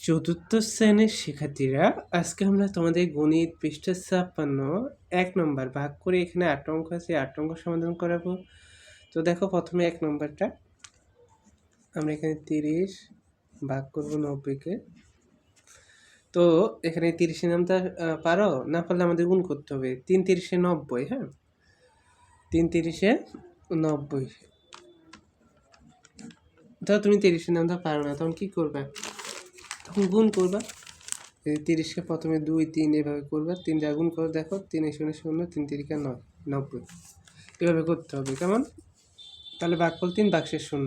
চতুর্থ শ্রেণীর শিক্ষার্থীরা, আজকে আমরা তোমাদের গণিত পৃষ্ঠা ৫৬ ১ নম্বর ভাগ করে এখানে ৮ অঙ্ক আছে, ৮ অঙ্ক সমাধান করাবো। তো দেখো, প্রথমে ১ নম্বরটা আমরা এখানে ৩০ ভাগ করবো ৯০-কে। তো এখানে ৩০-এর নামটা পারো? না পারলে আমাদের গুণ করতে হবে। ৩ ৩০-এ ৯০, হ্যাঁ, ৩ ৩০-এ ৯০। ধরো তুমি ৩০-এর নামটা পারো না, তখন কি করবে? তখন গুণ করবা। ৩০-কে প্রথমে ২ ৩ এভাবে করবে, ৩ দিয়ে গুণ করে দেখো, ৩ শূন্য শূন্য, ৩ তিরিকা ৯, ৯০ এভাবে করতে হবে। কেমন? তাহলে ভাগফল ৩ ভাগশেষ ০।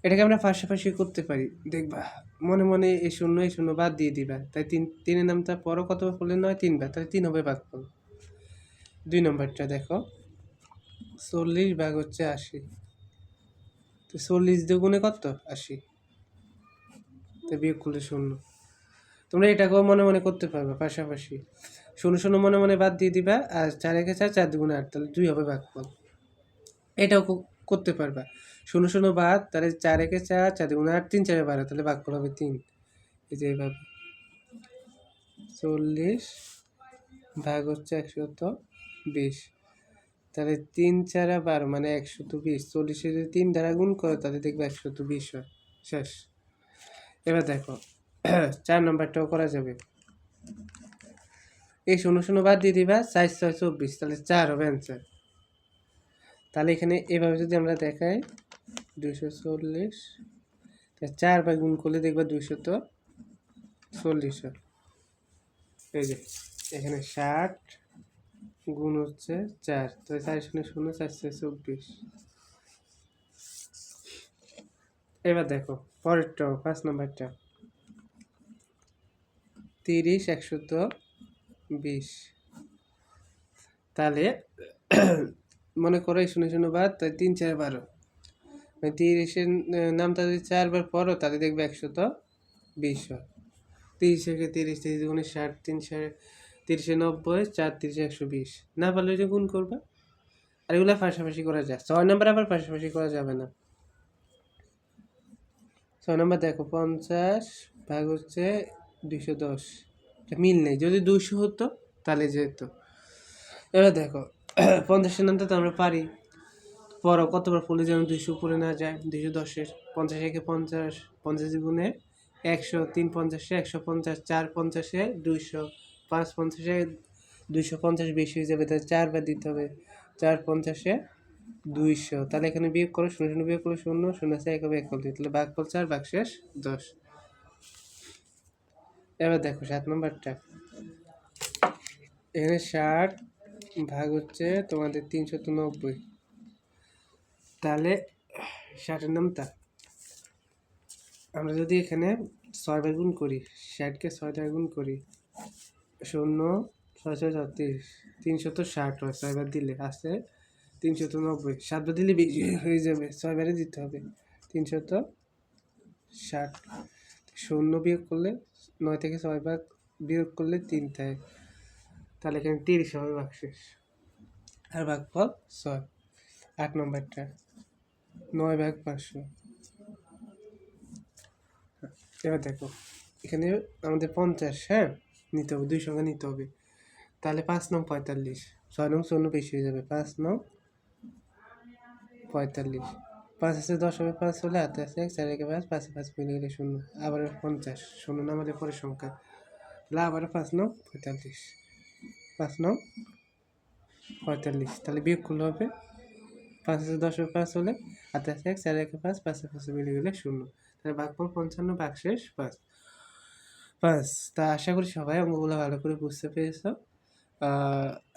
এটাকে আমরা পাশাপাশি করতে পারি, দেখবা মনে মনে এই শূন্য বাদ দিয়ে দিবা। তাই ৩ নামটা পরও কত হলে ৯ ৩ বার, তাহলে ৩ হবে ভাগফল। ২ নম্বরটা দেখো, ৪০ ভাগ হচ্ছে ৮০। তো ৪০ দিয়ে গুণে কত? ৮০, তো বিয়োগ করলে ০। তোমরা এটাকেও মনে মনে করতে পারবে পাশাপাশি। ০ মনে মনে বাদ দিয়ে দিবা, আর ৪ একে ৪, ৪ দুগুণে ৮, তাহলে ২ হবে ভাগফল। এটাও করতে পারবা। ০ বাদ, তাহলে ৪ একে ৪, ৪ দুগুণে ৮, ৩ ৪ 12, তাহলে ভাগফল হবে ৩। এই যে এইভাবে ৪০ ভাগ হচ্ছে ১২০, তাহলে ৩ ৪ 12 মানে ১২০। ৪০-এ যদি ৩ দ্বারা গুণ করো তাহলে দেখবে ১২০ হয়। শেষ। এবার দেখো ৪ নম্বরটাও করা যাবে। এই ০ বাদ দিয়ে দিবা, ৪ ৬ ২৪, তাহলে ৪ হবে অ্যান্সার। তাহলে এখানে এভাবে যদি আমরা দেখাই ২৪০, ৪ বার গুণ করলে দেখবা ২৪০ হয়। এই যে এখানে ৬০ গুণ হচ্ছে ৪, তাহলে ৪ শূন্য শূন্য, ৪ ৬ ২৪। এবার দেখো পরেরটাও, ৫ নম্বরটা ৩০ ১২০। তাহলে মনে করো এই ০ বাদ, তাই ৩ ৪ 12, ৩০-এর নামটা যদি ৪ বার পড়ো তাহলে দেখবে ১২০ হয়। ৩০ থেকে ৩০, ৩০ দুগুণে ৬০, ৩ ৩০-এ ৯০, ৪ ৩০-এ ১২০। না পারলে ওইটা গুণ করবা। আর এগুলো পাশাপাশি করা যায়। ৬ নম্বর আবার পাশাপাশি করা যাবে না। ৬ নম্বর দেখো ৫০ ভাগ হচ্ছে ২১০, এটা মিল নেই। যদি ২০০ হতো তাহলে যেত। এবার দেখো ৫০-এর নামটা তো আমরা পারি, পরও কতবার পড়লে যেন ২০০ উপরে না যায়। ২১০-এর ৫০ একে ৫০, ৫০ গুণে ১০০, ৩ ৫০-এ ১৫০, ৪ ৫০-এ ২০০, ৫ ৫০-এ ২৫০ বেশি হয়ে যাবে, তাহলে ৪ বার দিতে হবে। ৪ ৫০-এ ২০০, তাহলে এখানে বিয়োগ করো, ০ বিয়োগ করলে ০, ০ আছে ১ হবে ১ হবে, তাহলে ভাগফল ৪ ভাগশেষ ১০। এবার দেখো ৭ নম্বরটা, এখানে ৬০ ভাগ হচ্ছে তোমাদের ৩৯০। তাহলে ৬০-এর নামটা আমরা যদি এখানে ৬ বার গুণ করি, ৬০-কে ৬ দ্বারা গুণ করি, ০ ৬ ৬ ৩৬, ৩৬০ হয়। ৬ বার দিলে আসে ৩৯০, ৭ বার দিলে বেশি হয়ে যাবে, ৬ বারে দিতে হবে। ৩৬০, ০ বিয়োগ করলে ৯ থেকে ৬ ভাগ বিয়োগ করলে ৩ থাকে, তাহলে এখানে ৩০ হবে ভাগশেষ। আর ভাগফল ৬। ৮ নম্বরটা ৯ ভাগ ৫০০। এবার দেখো এখানে আমাদের ৫০, হ্যাঁ, নিতে হবে, ২ সংখ্যা নিতে হবে। তাহলে ৫ নং ৪৫, ৬ নং ৫৪ বেশি হয়ে যাবে, ৫ নং ৪৫। ৫ আছে ১০ হবে, ৫ হলে হাতে আছে ১, ৪ একে ৫, ৫ ৫ মিলে গেলে ০, আবার ৫০, ০ নামালে পরের সংখ্যা, তাহলে আবার ৫ নং ৪৫, ৫ নং ৪৫, তাহলে বিয়োগ করলে হবে ৫ আছে ১০ হবে, ৫ হলে হাতে আছে ১, ৪ একে ৫, ৫ ৫ মিলে গেলে ০, তাহলে ভাগফল ৫৫ ভাগশেষ ৫। তা আশা করি সবাই অঙ্কগুলো ভালো করে বুঝতে পেরেছো।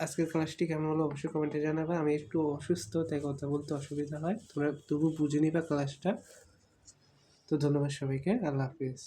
আজকের ক্লাসটি কেমন হলো অবশ্যই কমেন্টে জানাবে। আমি একটু অসুস্থ, তাই কথা বলতে অসুবিধা হয়, তোমরা তবু বুঝে নিবা ক্লাসটা। তো ধন্যবাদ সবাইকে, আল্লাহ হাফিজ।